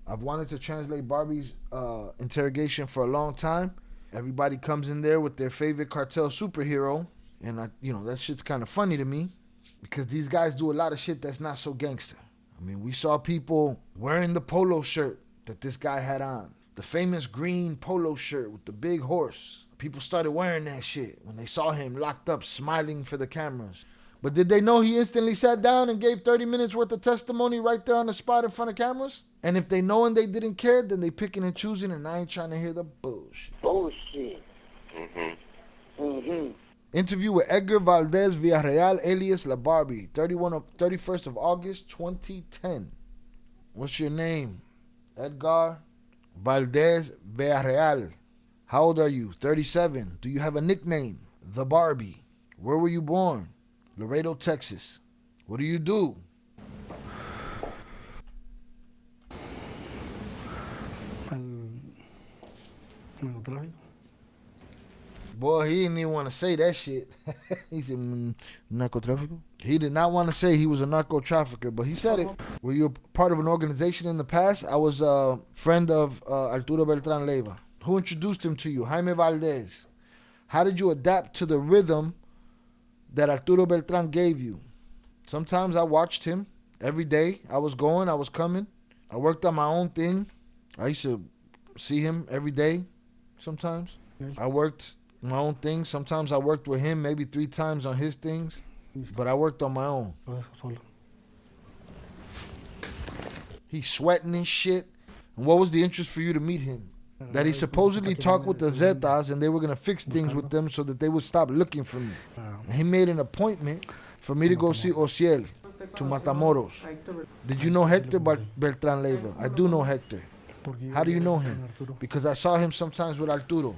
I've wanted to translate Barbie's interrogation for a long time. Everybody comes in there with their favorite cartel superhero, and that shit's kind of funny to me because these guys do a lot of shit that's not so gangster. I mean, we saw people wearing the polo shirt that this guy had on, the famous green polo shirt with the big horse. People started wearing that shit when they saw him locked up, smiling for the cameras. But did they know he instantly sat down and gave 30 minutes worth of testimony right there on the spot in front of cameras? And if they know and they didn't care, then they picking and choosing, and I ain't trying to hear the bullshit. Bullshit. Interview with Edgar Valdez Villarreal, alias La Barbie, 31st of August, 2010. What's your name? Edgar Valdez Villarreal. How old are you? 37. Do you have a nickname? The Barbie. Where were you born? Laredo, Texas. What do you do? Boy, he didn't even want to say that shit. He said, narcotráfico? He did not want to say he was a narco trafficker, but he said it. Were you a part of an organization in the past? I was a friend of Arturo Beltran Leyva. Who introduced him to you? Jaime Valdez. How did you adapt to the rhythm that Arturo Beltran gave you? Sometimes I watched him every day. I was going, I was coming. I worked on my own thing. I used to see him every day sometimes. I worked my own thing. Sometimes I worked with him maybe 3 times on his things, but I worked on my own. He's sweating and shit. And what was the interest for you to meet him? That he supposedly talked with the Zetas and they were going to fix things with them so that they would stop looking for me. And he made an appointment for me to go see Ociel to Matamoros. Did you know Hector Beltran Leyva? I do know Hector. How do you know him? Because I saw him sometimes with Arturo.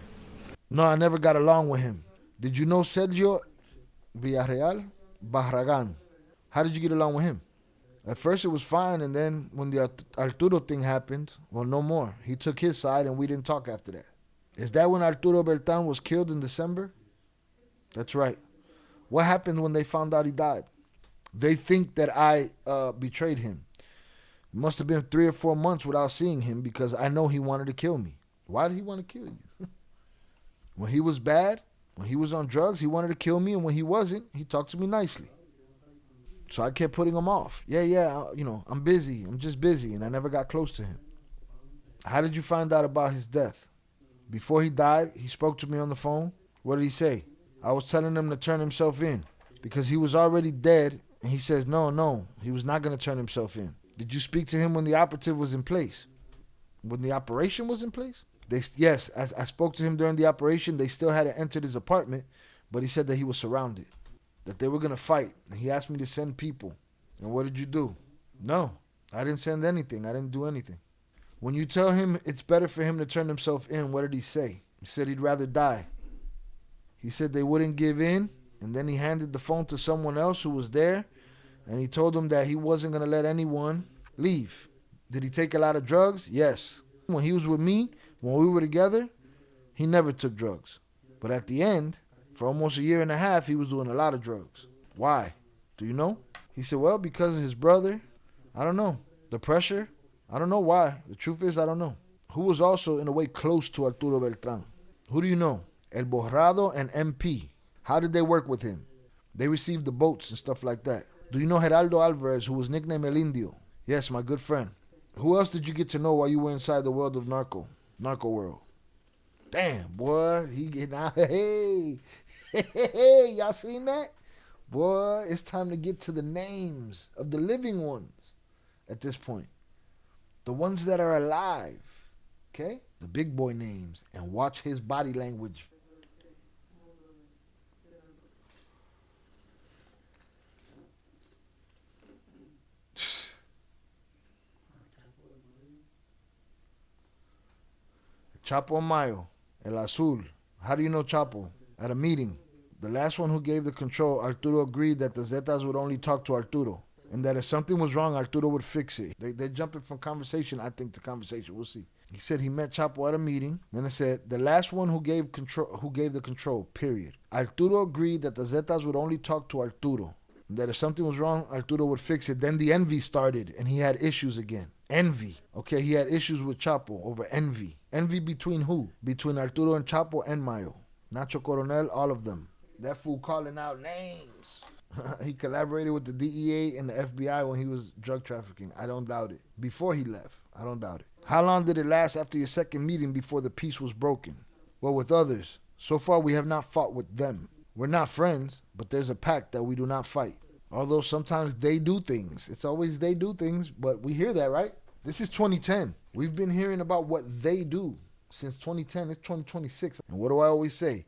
No, I never got along with him. Did you know Sergio Villarreal Barragan? How did you get along with him? At first it was fine, and then when the Arturo thing happened, well, no more. He took his side, and we didn't talk after that. Is that when Arturo Beltran was killed in December? That's right. What happened when they found out he died? They think that I betrayed him. It must have been 3 or 4 months without seeing him because I know he wanted to kill me. Why did he want to kill you? When he was bad, when he was on drugs, he wanted to kill me, and when he wasn't, he talked to me nicely. So I kept putting him off. Yeah, I'm busy. I'm just busy, and I never got close to him. How did you find out about his death? Before he died, he spoke to me on the phone. What did he say? I was telling him to turn himself in because he was already dead, and he says, no, he was not going to turn himself in. Did you speak to him when the operative was in place? When the operation was in place? Yes, I spoke to him during the operation. They still hadn't entered his apartment, but he said that he was surrounded, that they were going to fight. And he asked me to send people. And what did you do? No, I didn't send anything. I didn't do anything. When you tell him it's better for him to turn himself in, what did he say? He said he'd rather die. He said they wouldn't give in, and then he handed the phone to someone else who was there, and he told them that he wasn't going to let anyone leave. Did he take a lot of drugs? Yes. When he was with me, when we were together, he never took drugs. But at the end, for almost a year and a half, he was doing a lot of drugs. Why? Do you know? He said, well, because of his brother. I don't know. The pressure. I don't know why. The truth is, I don't know. Who was also, in a way, close to Arturo Beltran? Who do you know? El Borrado and MP. How did they work with him? They received the boats and stuff like that. Do you know Geraldo Alvarez, who was nicknamed El Indio? Yes, my good friend. Who else did you get to know while you were inside the world of narco world? Damn, boy, he getting out. Hey, y'all seen that? Boy, it's time to get to the names of the living ones at this point. The ones that are alive, okay? The big boy names, and watch his body language. Chapo Mayo, El Azul. How do you know Chapo? At a meeting. The last one who gave the control, Arturo agreed that the Zetas would only talk to Arturo, and that if something was wrong, Arturo would fix it. They're jumping from conversation, I think, to conversation. We'll see. He said he met Chapo at a meeting. Then it said, the last one who gave the control, period. Arturo agreed that the Zetas would only talk to Arturo, and that if something was wrong, Arturo would fix it. Then the envy started, and he had issues again. Envy. Okay, he had issues with Chapo over envy. Envy between who? Between Arturo and Chapo and Mayo. Nacho Coronel, all of them. That fool calling out names. He collaborated with the DEA and the FBI when he was drug trafficking. I don't doubt it. Before he left, I don't doubt it. How long did it last after your second meeting before the peace was broken? Well, with others. So far, we have not fought with them. We're not friends, but there's a pact that we do not fight. Although sometimes they do things. It's always they do things, but we hear that, right? This is 2010. We've been hearing about what they do since 2010. It's 2026. And what do I always say?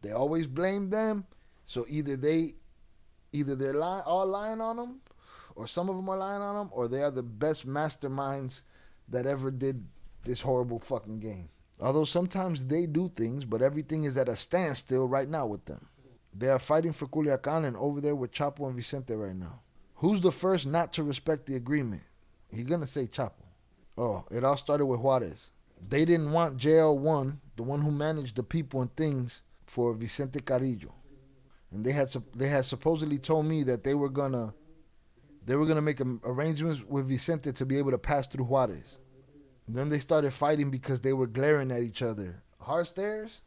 They always blame them. So either they're all lying on them, or some of them are lying on them, or they are the best masterminds that ever did this horrible fucking game. Although sometimes they do things, but everything is at a standstill right now with them. They are fighting for Culiacan and over there with Chapo and Vicente right now. Who's the first not to respect the agreement? You're going to say Chapo. Oh, it all started with Juarez. They didn't want JL1, the one who managed the people and things, for Vicente Carrillo. And they had supposedly told me that they were gonna make arrangements with Vicente to be able to pass through Juarez. And then they started fighting because they were glaring at each other. Hard stairs?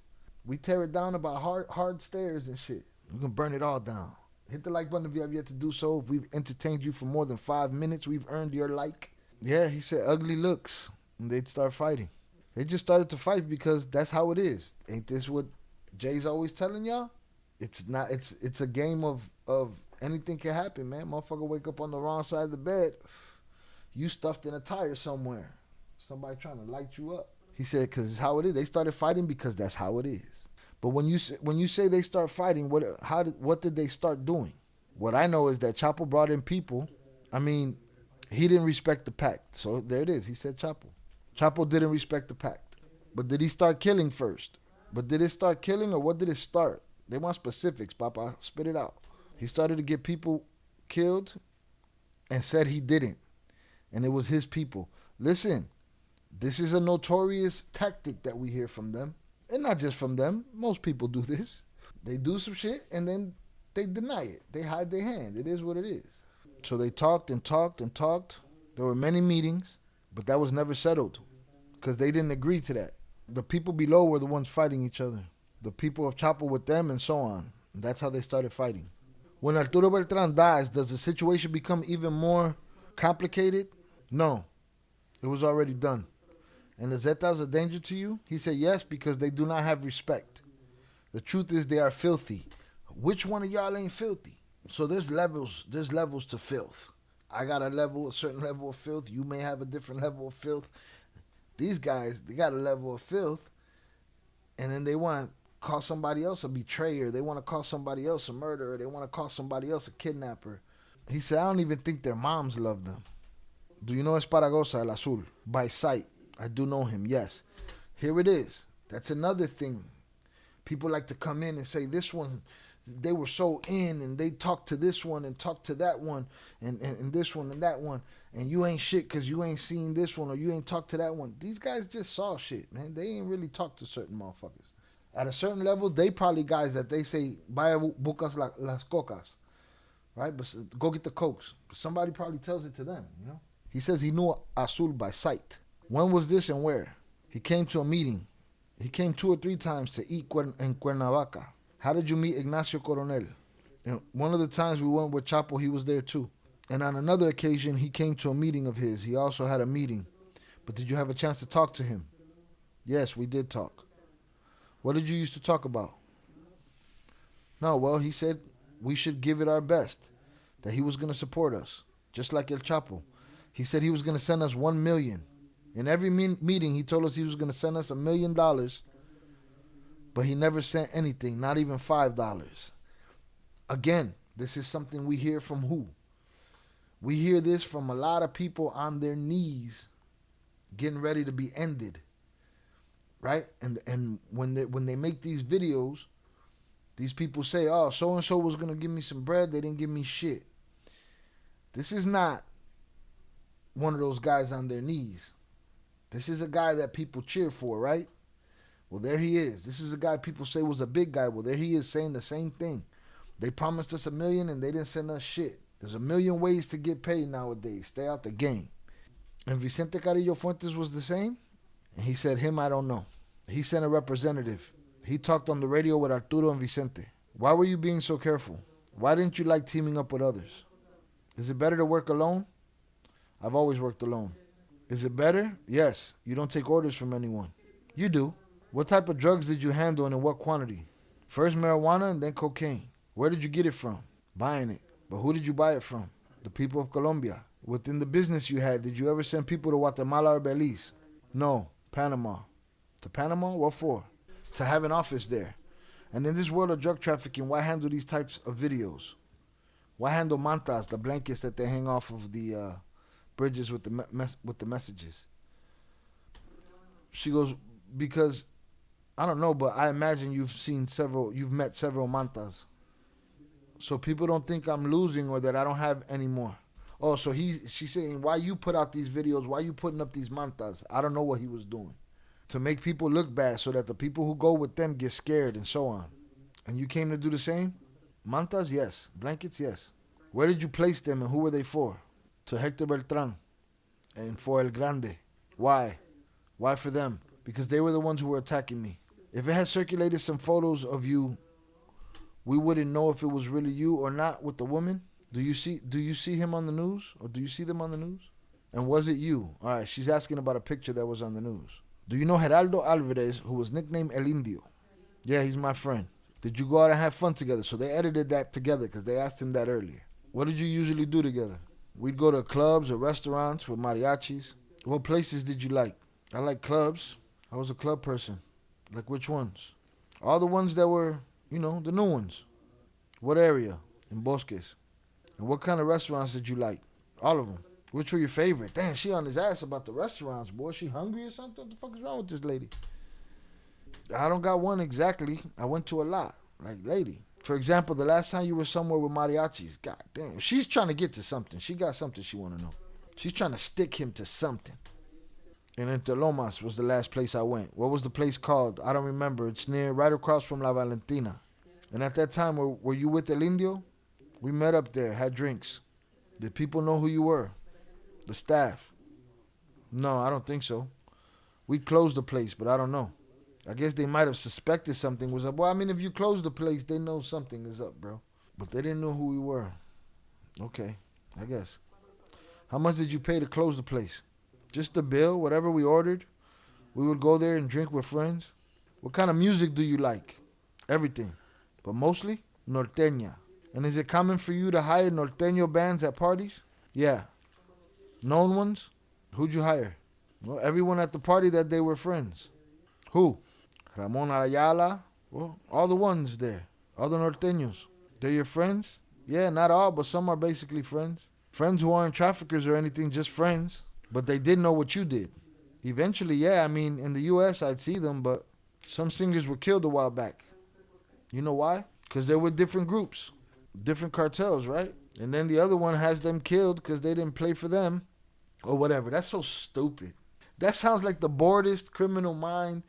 We tear it down about hard stairs and shit. We can burn it all down. Hit the like button if you have yet to do so. If we've entertained you for more than 5 minutes, we've earned your like. Yeah, he said ugly looks. And they'd start fighting. They just started to fight because that's how it is. Ain't this what Jay's always telling y'all? It's not. It's a game of anything can happen, man. Motherfucker wake up on the wrong side of the bed. You stuffed in a tire somewhere. Somebody trying to light you up. He said, because it's how it is. They started fighting because that's how it is. But when you say they start fighting, what did they start doing? What I know is that Chapo brought in people. I mean, he didn't respect the pact. So there it is. He said Chapo. Chapo didn't respect the pact. But did he start killing first? But did it start killing or what did it start? They want specifics, Papa. Spit it out. He started to get people killed and said he didn't. And it was his people. Listen, this is a notorious tactic that we hear from them. And not just from them. Most people do this. They do some shit and then they deny it. They hide their hand. It is what it is. So they talked and talked and talked. There were many meetings, but that was never settled because they didn't agree to that. The people below were the ones fighting each other. The people of Chapo with them and so on. And that's how they started fighting. When Arturo Beltran dies, does the situation become even more complicated? No. It was already done. And the Zetas a danger to you? He said yes, because they do not have respect. The truth is they are filthy. Which one of y'all ain't filthy? So there's levels to filth. I got a certain level of filth. You may have a different level of filth. These guys, they got a level of filth. And then they want to call somebody else a betrayer. They want to call somebody else a murderer. They want to call somebody else a kidnapper. He said, I don't even think their moms love them. Do you know Esparagosa, El Azul? By sight. I do know him, yes. Here it is. That's another thing. People like to come in and say, this one, they were so in, and they talked to this one and talked to that one, and this one and that one, and you ain't shit because you ain't seen this one or you ain't talked to that one. These guys just saw shit, man. They ain't really talked to certain motherfuckers. At a certain level, they probably guys that they say, vaya buscas las cocas, right? But go get the cokes. But somebody probably tells it to them, you know? He says he knew Azul by sight. When was this and where? He came to a meeting. He came 2 or 3 times to eat in Cuernavaca. How did you meet Ignacio Coronel? You know, one of the times we went with Chapo, he was there too. And on another occasion, he came to a meeting of his. He also had a meeting. But did you have a chance to talk to him? Yes, we did talk. What did you used to talk about? No, well, he said we should give it our best. That he was going to support us. Just like El Chapo. He said he was going to send us $1 million. In every meeting, he told us he was going to send us $1 million. But he never sent anything, not even $5. Again, this is something we hear from who? We hear this from a lot of people on their knees getting ready to be ended. Right? And when they make these videos, these people say, oh, so-and-so was going to give me some bread. They didn't give me shit. This is not one of those guys on their knees. This is a guy that people cheer for, right? Well, there he is. This is a guy people say was a big guy. Well, there he is saying the same thing. They promised us $1 million and they didn't send us shit. There's 1 million ways to get paid nowadays. Stay out the game. And Vicente Carrillo Fuentes was the same? And he said, him, I don't know. He sent a representative. He talked on the radio with Arturo and Vicente. Why were you being so careful? Why didn't you like teaming up with others? Is it better to work alone? I've always worked alone. Is it better? Yes. You don't take orders from anyone. You do. What type of drugs did you handle and in what quantity? First marijuana and then cocaine. Where did you get it from? Buying it. But who did you buy it from? The people of Colombia. Within the business you had, did you ever send people to Guatemala or Belize? No. Panama. To Panama? What for? To have an office there. And in this world of drug trafficking, why handle these types of videos? Why handle mantas, the blankets that they hang off of the bridges with the messages? She goes, because, I don't know, but I imagine you've met several mantas. So people don't think I'm losing or that I don't have any more. Oh, so she's saying, why you put out these videos? Why you putting up these mantas? I don't know what he was doing. To make people look bad so that the people who go with them get scared and so on. And you came to do the same? Mantas, yes. Blankets, yes. Where did you place them and who were they for? To Hector Beltran and for El Grande. Why? Why for them? Because they were the ones who were attacking me. If it had circulated some photos of you, we wouldn't know if it was really you or not with the woman. Do you see him on the news? Or do you see them on the news? And was it you? All right, she's asking about a picture that was on the news. Do you know Geraldo Alvarez, who was nicknamed El Indio? Yeah, he's my friend. Did you go out and have fun together? So they edited that together because they asked him that earlier. What did you usually do together? We'd go to clubs or restaurants with mariachis. What places did you like? I like clubs. I was a club person. Like which ones? All the ones that were, the new ones. What area? In Bosques. And what kind of restaurants did you like? All of them. Which were your favorite? Damn, she on his ass about the restaurants, boy. She hungry or something? What the fuck is wrong with this lady? I don't got one exactly. I went to a lot. Like, lady. For example, the last time you were somewhere with mariachis. God damn. She's trying to get to something. She got something she want to know. She's trying to stick him to something. And Interlomas was the last place I went. What was the place called? I don't remember. It's right across from La Valentina. And at that time, were you with El Indio? We met up there, had drinks. Did people know who you were? The staff? No, I don't think so. We closed the place, but I don't know. I guess they might have suspected something was up. Well, I mean, if you close the place, they know something is up, bro. But they didn't know who we were. Okay, I guess. How much did you pay to close the place? Just the bill, whatever we ordered. We would go there and drink with friends. What kind of music do you like? Everything. But mostly norteña. And is it common for you to hire norteño bands at parties? Yeah. Known ones? Who'd you hire? Well, everyone at the party that day were friends. Who? Ramon Ayala? Well, all the ones there. All the norteños. They're your friends? Yeah, not all, but some are basically friends. Friends who aren't traffickers or anything, just friends. But they did know what you did. Eventually, yeah, I mean, in the U.S. I'd see them, but some singers were killed a while back. You know why? Because they were different groups. Different cartels, right? And then the other one has them killed because they didn't play for them. Or whatever. That's so stupid. That sounds like the boredest criminal mind.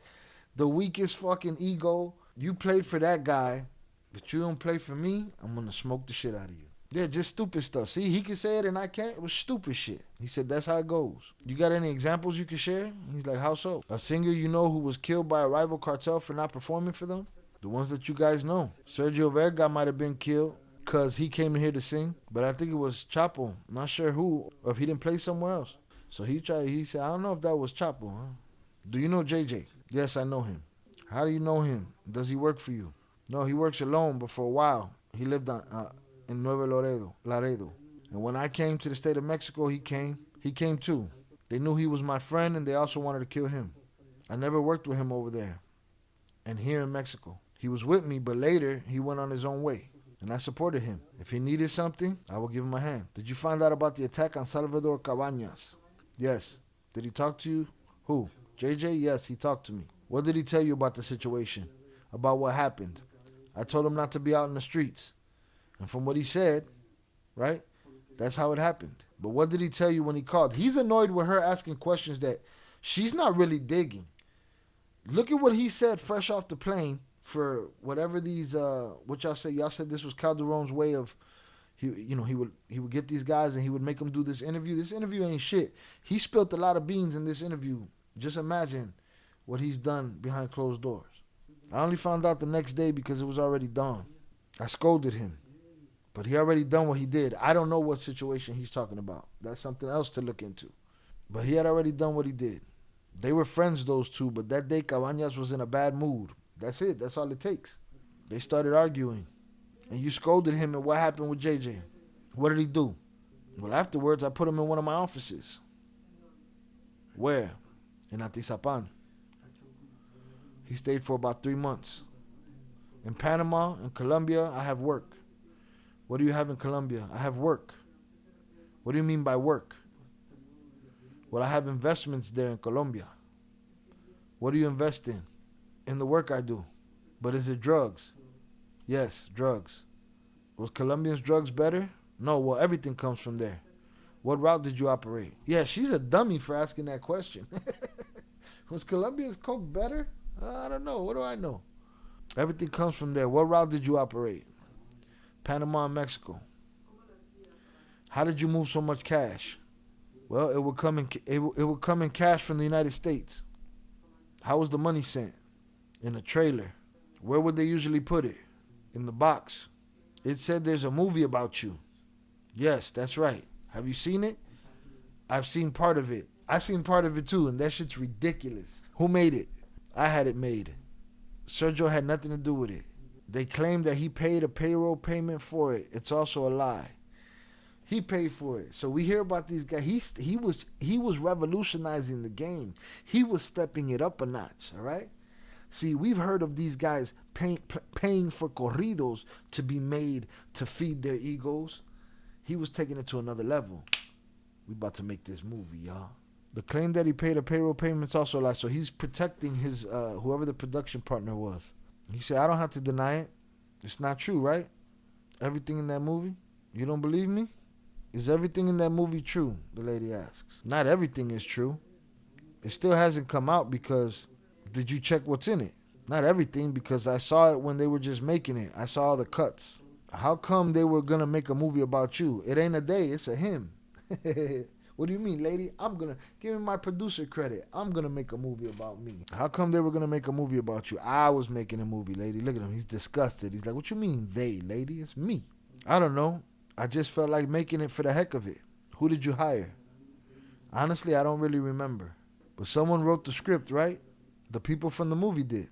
The weakest fucking ego. You played for that guy, but you don't play for me, I'm going to smoke the shit out of you. Yeah, just stupid stuff. See, he can say it and I can't. It was stupid shit. He said, that's how it goes. You got any examples you can share? He's like, how so? A singer you know who was killed by a rival cartel for not performing for them? The ones that you guys know. Sergio Verga might have been killed because he came in here to sing. But I think it was Chapo. I'm not sure who, or if he didn't play somewhere else. So he said, I don't know if that was Chapo, huh? Do you know JJ? Yes, I know him. How do you know him? Does he work for you? No, he works alone, but for a while, he lived in Nuevo Laredo. And when I came to the state of Mexico, he came. He came too. They knew he was my friend, and they also wanted to kill him. I never worked with him over there and here in Mexico. He was with me, but later, he went on his own way. And I supported him. If he needed something, I would give him a hand. Did you find out about the attack on Salvador Cabañas? Yes. Did he talk to you? Who? JJ? Yes, he talked to me. What did he tell you about the situation? About what happened? I told him not to be out in the streets. And from what he said, right, that's how it happened. But what did he tell you when he called? He's annoyed with her asking questions that she's not really digging. Look at what he said fresh off the plane for whatever these, what y'all said. Y'all said this was Calderon's way of, he would get these guys and he would make them do this interview. This interview ain't shit. He spilled a lot of beans in this interview. Just imagine what he's done behind closed doors. I only found out the next day because it was already dawn. I scolded him, but he already done what he did. I don't know what situation he's talking about. That's something else to look into. But he had already done what he did. They were friends, those two, but that day Cabañas was in a bad mood. That's it. That's all it takes. They started arguing. And you scolded him, and what happened with JJ? What did he do? Well, afterwards, I put him in one of my offices. Where? In Atizapan. He stayed for about 3 months. In Panama, in Colombia, I have work. What do you have in Colombia? I have work. What do you mean by work? Well, I have investments there in Colombia. What do you invest in? In the work I do. But is it drugs? Yes, drugs. Was Colombians' drugs better? No, well, everything comes from there. What route did you operate? Yeah, she's a dummy for asking that question. Was Colombia's coke better? I don't know. What do I know? Everything comes from there. What route did you operate? Panama and Mexico. How did you move so much cash? Well, it would come in cash from the United States. How was the money sent? In a trailer. Where would they usually put it? In the box. It said there's a movie about you. Yes, that's right. Have you seen it? I've seen part of it. I seen part of it too, and that shit's ridiculous. Who made it? I had it made. Sergio had nothing to do with it. They claim that he paid a payroll payment for it. It's also a lie. He paid for it. So we hear about these guys. He was revolutionizing the game. He was stepping it up a notch, all right? See, we've heard of these guys paying for corridos to be made to feed their egos. He was taking it to another level. We about to make this movie, y'all. The claim that he paid a payroll payment's also a lie. So he's protecting his whoever the production partner was. He said, I don't have to deny it. It's not true, right? Everything in that movie? You don't believe me? Is everything in that movie true? The lady asks. Not everything is true. It still hasn't come out because did you check what's in it? Not everything, because I saw it when they were just making it. I saw all the cuts. How come they were going to make a movie about you? It ain't a they, it's a him. What do you mean, lady? Give me my producer credit. I'm going to make a movie about me. How come they were going to make a movie about you? I was making a movie, lady. Look at him. He's disgusted. He's like, what you mean, they, lady? It's me. I don't know. I just felt like making it for the heck of it. Who did you hire? Honestly, I don't really remember. But someone wrote the script, right? The people from the movie did.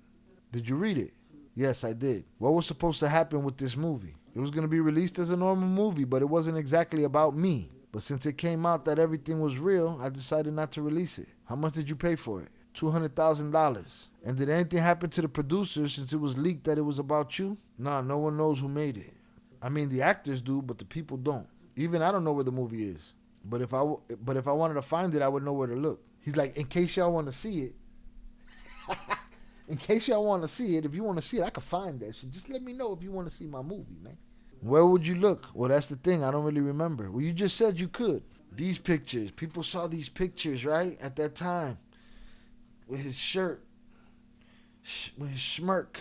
Did you read it? Yes, I did. What was supposed to happen with this movie? It was going to be released as a normal movie, but it wasn't exactly about me. But since it came out that everything was real, I decided not to release it. How much did you pay for it? $200,000. And did anything happen to the producers since it was leaked that it was about you? Nah, no one knows who made it. I mean, the actors do, but the people don't. Even I don't know where the movie is. But if I wanted to find it, I would know where to look. He's like, in case y'all want to see it. In case y'all want to see it, if you want to see it, I can find that shit. Just let me know if you want to see my movie, man. Where would you look? Well, that's the thing. I don't really remember. Well, you just said you could. These pictures. People saw these pictures, right? At that time. With his shirt. With his smirk.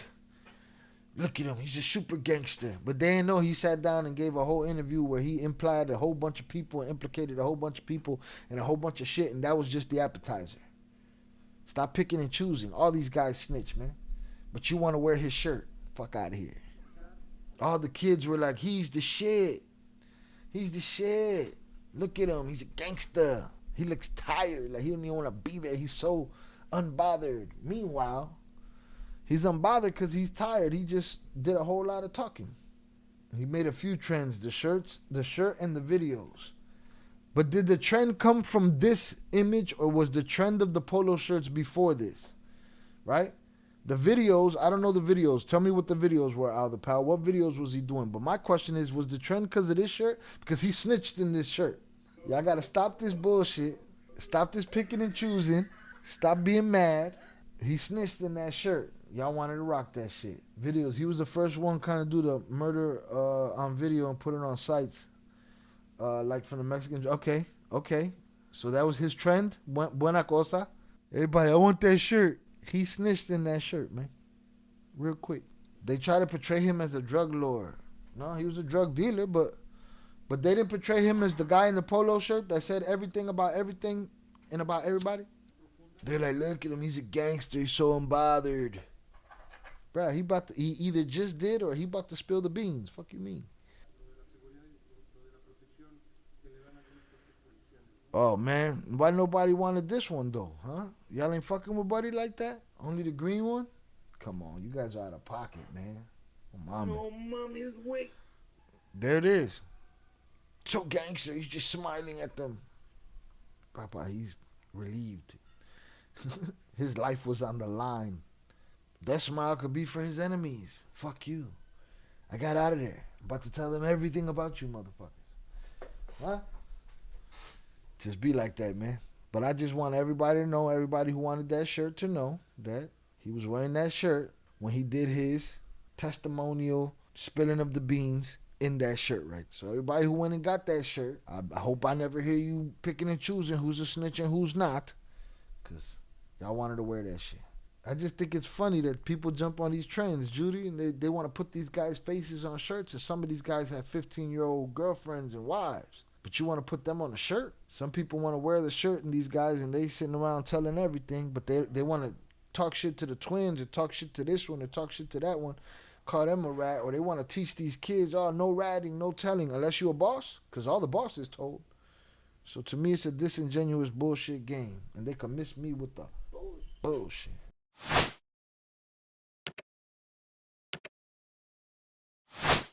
Look at him. He's a super gangster. But they didn't know he sat down and gave a whole interview where he implied a whole bunch of people and implicated a whole bunch of people and a whole bunch of shit. And that was just the appetizer. Stop picking and choosing. All these guys snitch, man. But you want to wear his shirt. Fuck out of here. All the kids were like, he's the shit. He's the shit. Look at him. He's a gangster. He looks tired. Like he don't even want to be there. He's so unbothered. Meanwhile, he's unbothered because he's tired. He just did a whole lot of talking. He made a few trends. The shirt and the videos. But did the trend come from this image or was the trend of the polo shirts before this? Right? The videos, I don't know the videos. Tell me what the videos were, Al the Pal. What videos was he doing? But my question is, was the trend because of this shirt? Because he snitched in this shirt. Y'all got to stop this bullshit. Stop this picking and choosing. Stop being mad. He snitched in that shirt. Y'all wanted to rock that shit. Videos. He was the first one kind of do the murder on video and put it on sites. Like from the Mexicans. Okay. So that was his trend. Buena cosa. Everybody, I want that shirt. He snitched in that shirt, man. Real quick. They try to portray him as a drug lord. No, he was a drug dealer, but But they didn't portray him as the guy in the polo shirt that said everything and about everybody. They're like, look at him, he's a gangster, he's so unbothered. Bruh, he either just did or he about to spill the beans. Fuck you mean? Oh man, why nobody wanted this one though, huh? Y'all ain't fucking with Buddy like that? Only the green one? Come on, you guys are out of pocket, man. Oh, mama. No, mommy's wait. There it is. So gangster, he's just smiling at them. Papa, he's relieved. His life was on the line. That smile could be for his enemies. Fuck you. I got out of there. I'm about to tell them everything about you, motherfuckers. Huh? Just be like that, man. But I just want everybody to know, everybody who wanted that shirt to know that he was wearing that shirt when he did his testimonial spilling of the beans in that shirt, right? So everybody who went and got that shirt, I hope I never hear you picking and choosing who's a snitch and who's not, because y'all wanted to wear that shit. I just think it's funny that people jump on these trends, Judy, and they want to put these guys' faces on shirts, and some of these guys have 15-year-old girlfriends and wives. But you want to put them on a shirt? Some people want to wear the shirt, and these guys, and they sitting around telling everything, but they want to talk shit to the twins, or talk shit to this one, or talk shit to that one, call them a rat, or they want to teach these kids, oh, no ratting, no telling, unless you a boss, because all the bosses told. So to me, it's a disingenuous bullshit game, and they can miss me with the bullshit.